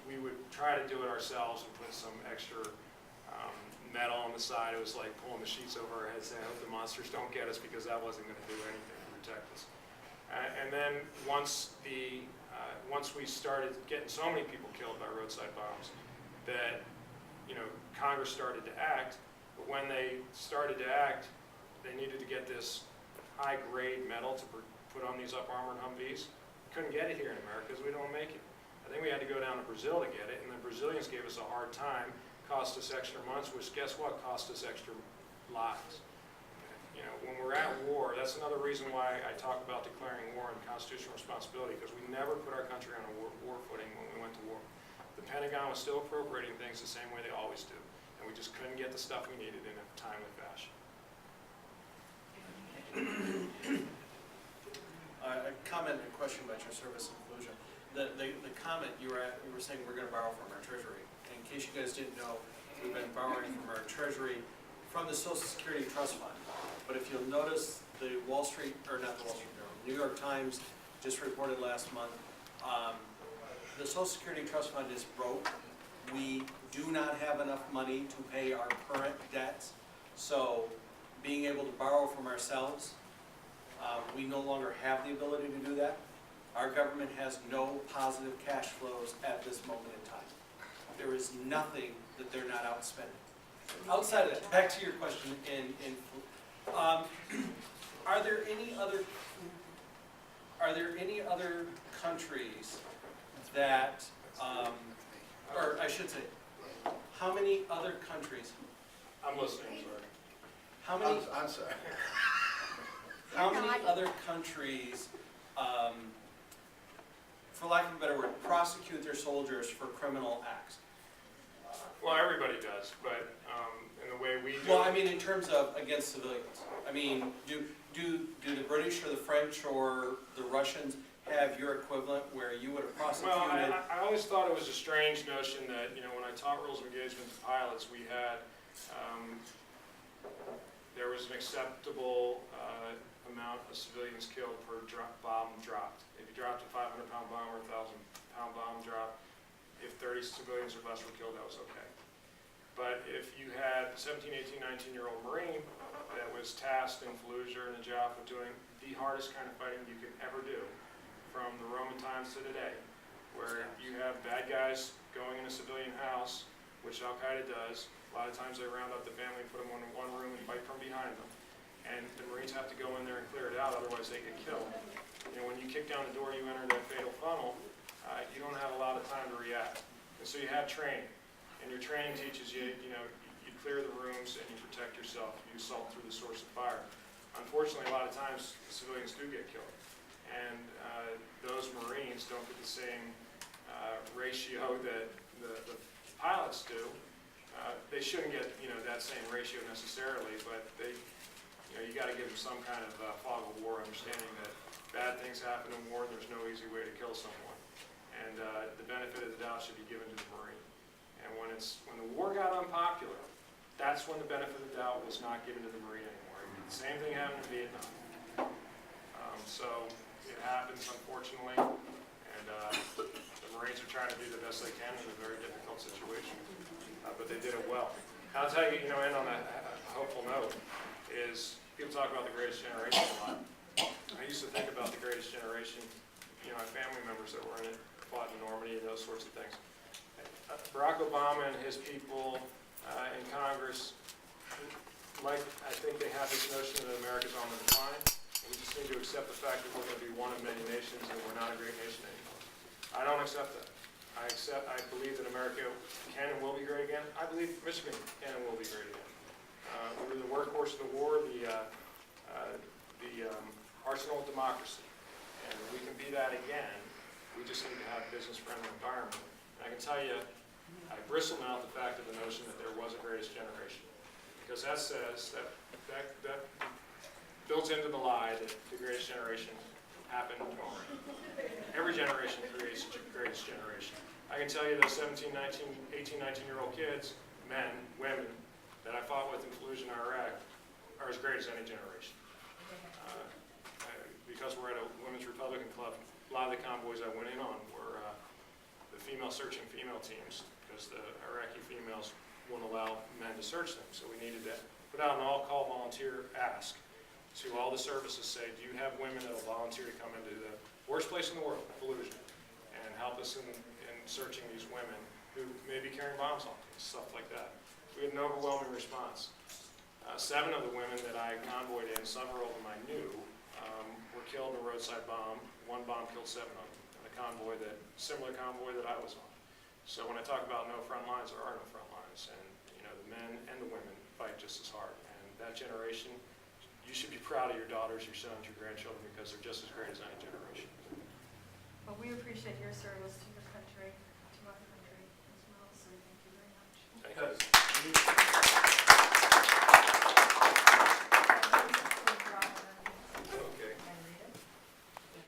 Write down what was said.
we would try to do it ourselves and put some extra metal on the side. It was like pulling the sheets over our heads saying, I hope the monsters don't get us, because that wasn't going to do anything to protect us. And then once we started getting so many people killed by roadside bombs that, Congress started to act. But when they started to act, they needed to get this high-grade metal to put on these up-armored Humvees. Couldn't get it here in America because we don't make it. I think we had to go down to Brazil to get it, and the Brazilians gave us a hard time, cost us extra months, which guess what, cost us extra lives. When we're at war, that's another reason why I talk about declaring war and constitutional responsibility, because we never put our country on a war footing when we went to war. The Pentagon was still appropriating things the same way they always do, and we just couldn't get the stuff we needed in a timely fashion. A comment and a question about your service inclusion. The comment you were saying we're going to borrow from our Treasury. In case you guys didn't know, we've been borrowing from our Treasury from the Social Security Trust Fund. But if you'll notice, the New York Times just reported last month, the Social Security Trust Fund is broke. We do not have enough money to pay our current debts. So being able to borrow from ourselves, we no longer have the ability to do that. Our government has no positive cash flows at this moment in time. There is nothing that they're not outspending. Outside of that, back to your question, are there any other countries that, or I should say, how many other countries? I'm listening, sorry. How many? I'm sorry. How many other countries, for lack of a better word, prosecute their soldiers for criminal acts? Well, everybody does, but in the way we do. Well, I mean, in terms of against civilians. I mean, do the British or the French or the Russians have your equivalent where you would have prosecuted? Well, I always thought it was a strange notion that, when I taught rules of engagement to pilots, we had, there was an acceptable amount of civilians killed per bomb dropped. If you dropped a 500-pound bomb or a 1,000-pound bomb drop, if 30 civilians or less were killed, that was okay. But if you had a 17, 18, 19-year-old Marine that was tasked in Fallujah and Najaf with doing the hardest kind of fighting you could ever do, from the Roman times to today, where you have bad guys going in a civilian house, which Al-Qaeda does. A lot of times they round up the family and put them in one room and fight from behind them. And the Marines have to go in there and clear it out, otherwise they get killed. When you kick down the door, you enter that fatal funnel, you don't have a lot of time to react. And so you have training. And your training teaches you, you clear the rooms and you protect yourself. You assault through the source of fire. Unfortunately, a lot of times civilians do get killed. And those Marines don't get the same ratio that the pilots do. They shouldn't get that same ratio necessarily, but they, you got to give them some kind of fog of war, understanding that bad things happen in war. There's no easy way to kill someone, and the benefit of the doubt should be given to the Marine. And when the war got unpopular, that's when the benefit of the doubt was not given to the Marine anymore. The same thing happened in Vietnam. So it happens, unfortunately, and the Marines are trying to do the best they can in a very difficult situation, but they did it well. I'll tell you, end on a hopeful note, is people talk about the greatest generation a lot. I used to think about the greatest generation, my family members that were in it, fought in Normandy and those sorts of things. Barack Obama and his people in Congress, I think they have this notion that America's on the decline. And we just need to accept the fact that we're going to be one of many nations and we're not a great nation anymore. I don't accept that. I believe that America can and will be great again. I believe Michigan can and will be great again. We were the workhorse of the war, the arsenal of democracy. And we can be that again. We just need to have a business-friendly environment. And I can tell you, I bristle now at the fact of the notion that there was a greatest generation. Because that says, that builds into the lie that the greatest generation happened tomorrow. Every generation creates a greatest generation. I can tell you those 17, 19, 18, 19-year-old kids, men, women, that I fought with in Fallujah and Iraq are as great as any generation. Because we're at a Women's Republican Club, a lot of the convoys I went in on were the female female searching female teams because the Iraqi females won't allow men to search them. So we needed to put out an all-call volunteer ask to all the services, say, do you have women that will volunteer to come into the worst place in the world, Fallujah, and help us in searching these women who may be carrying bombs on them, stuff like that. We had an overwhelming response. 7 of the women that I convoyed in, several of them I knew, were killed in a roadside bomb. 1 bomb killed 7 of them in a convoy similar convoy that I was on. So when I talk about no front lines, there are no front lines, and the men and the women fight just as hard. And that generation, you should be proud of your daughters, your sons, your grandchildren, because they're just as great as any generation.